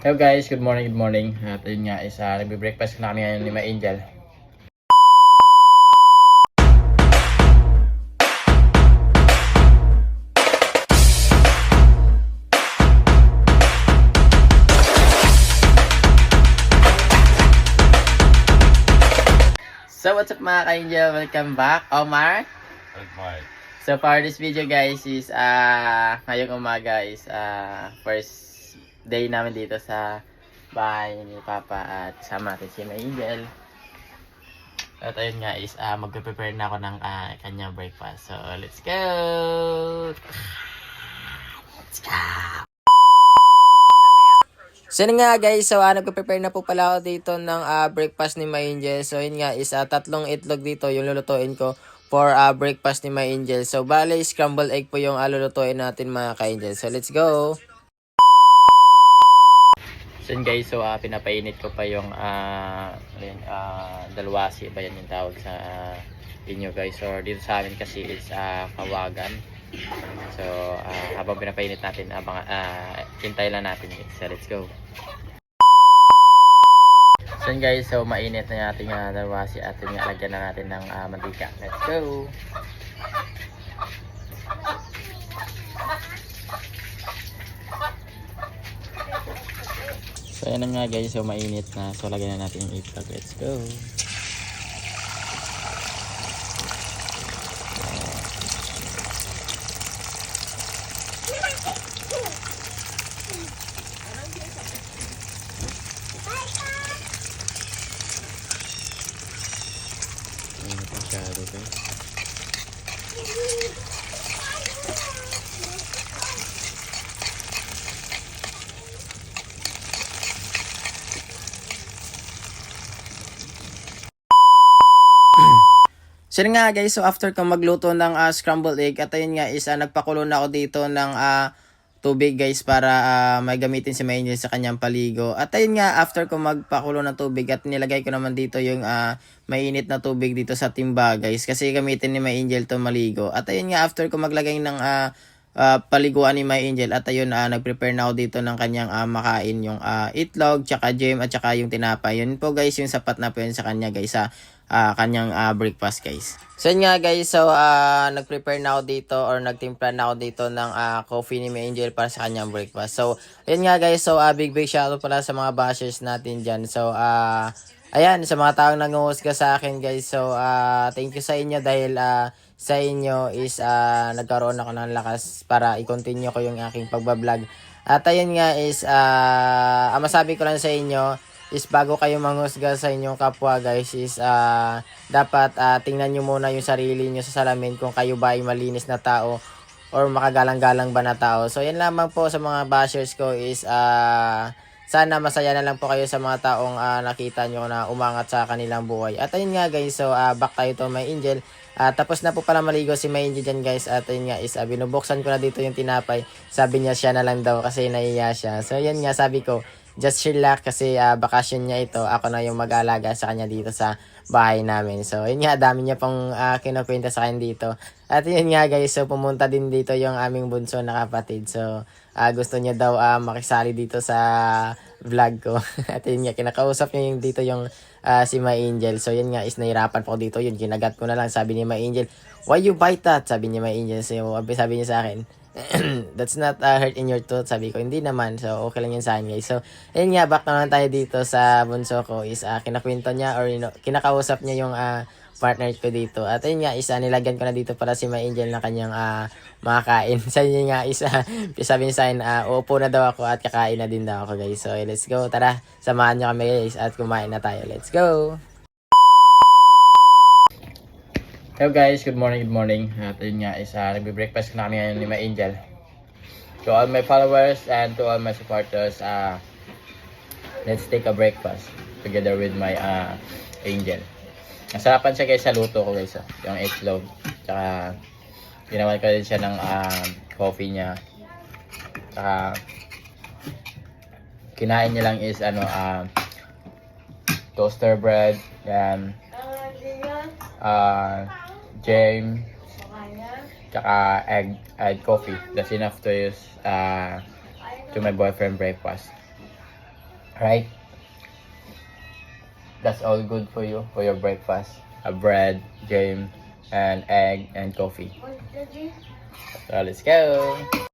Hello guys, good morning, good morning. At yun nga, nagbe-breakfast na kami ngayon ni Ma Angel. So what's up mga ka-Angel? Welcome back, Omar. Alright. So for this video guys is ngayong umaga is first day namin dito sa bahay ni Papa at sama natin si Ma Angel. At ayun nga is magpe-prepare na ako ng kanyang breakfast. So let's go! Let's go! So yun nga guys, so nagpe-prepare na po pala ako dito ng breakfast ni Ma Angel. So yun nga is 3 itlog dito yung lulutuin ko for breakfast ni Ma Angel. So bale scrambled egg po yung lulutuin natin mga ka-Angel. So let's go! So yun guys, so pinapainit ko pa yung dalwasi ba yan yung tawag sa inyo guys. So dito sa amin kasi is kawagan. So habang pinapainit natin, hintay lang natin guys. So let's go. So yun guys, so mainit na natin yung dalwasi at yung lagyan na natin ng mantika. Let's go. So ayan na nga guys, so mainit na. So lagyan na natin yung itlog. Let's go. Mainit masyado guys. So yun nga guys, so after kong magluto ng scrambled egg at ayun nga is nagpakulo na ako dito ng tubig guys para may gamitin si Ma Angel sa kanyang paligo. At ayun nga after kong magpakulo ng tubig at nilagay ko naman dito yung mainit na tubig dito sa timba guys kasi gamitin ni Ma Angel to maligo. At ayun nga after kong maglagay ng paliguan ni Ma Angel at ayun nagprepare na ako dito ng kanyang makain yung itlog, tsaka jam at tsaka yung tinapay. Yun po guys yung sapat na po yun sa kanya guys kanyang breakfast guys. So yun nga guys, so nagprepare na ako dito or nagtimpla na ako dito ng coffee ni Ma Angel para sa kanyang breakfast. So yun nga guys, so big shoutout pala sa mga bashers natin dyan. So ayan, sa mga taong nanguhusga sa akin guys. So thank you sa inyo dahil sa inyo is nagkaroon ako ng lakas para i-continue ko yung aking pagbablog. At ayun nga is masabi ko lang sa inyo is bago kayo manghusga sa inyong kapwa guys is dapat tingnan nyo muna yung sarili nyo sa salamin kung kayo ba ay malinis na tao or makagalang-galang ba na tao. So yan lamang po sa mga bashers ko is sana masaya na lang po kayo sa mga taong nakita nyo na umangat sa kanilang buhay. At ayun nga guys, so back tayo to Ma Angel. Tapos na po pala maligo si Ma Angel dyan guys. At ayun nga is binubuksan ko na dito yung tinapay. Sabi niya siya na lang daw kasi naiya siya. So yan nga sabi ko, just relax kasi bakasyon niya ito. Ako na yung mag-aalaga sa kanya dito sa bahay namin. So yun nga, dami niya pang kinukwenta sa akin dito. At yun nga guys, so pumunta din dito yung aming bunso na kapatid. So gusto niya daw makisali dito sa vlog ko. At yun nga, kinakausap niya yung dito yung si Ma Angel. So yun nga is nahirapan po dito. Yun, kinagat ko na lang. Sabi ni Ma Angel, why you bite that? Sabi ni Ma Angel. So sabi niya sa akin, that's not hurt in your tooth. Sabi ko, hindi naman. So okay lang yun sa akin guys. So yun nga, back naman tayo dito sa bunso ko is kinakwento niya or kinakausap niya yung partner ko dito. At ayun nga, nilagyan ko na dito para si Ma Angel na kanyang makakain. Sabi niya nga, sabi niya sa akin, uupo na daw ako at kakain na din daw ako guys. So let's go, tara, samahan niyo kami guys at kumain na tayo. Let's go! Hello guys, good morning, good morning. At yun nga, nagbe-breakfast na kami ngayon ni Ma Angel. To all my followers and to all my supporters, let's take a breakfast together with my Angel. Nasarapan siya guys sa luto ko guys. Yung itlog. Tsaka ginawan ko din siya ng coffee niya. Tsaka kinain niya lang is toaster bread. Yan. Jam. Tsaka egg coffee. That's enough to use to my boyfriend breakfast. Right? That's all good for you for your breakfast. A bread, jam, and egg and coffee. So let's go.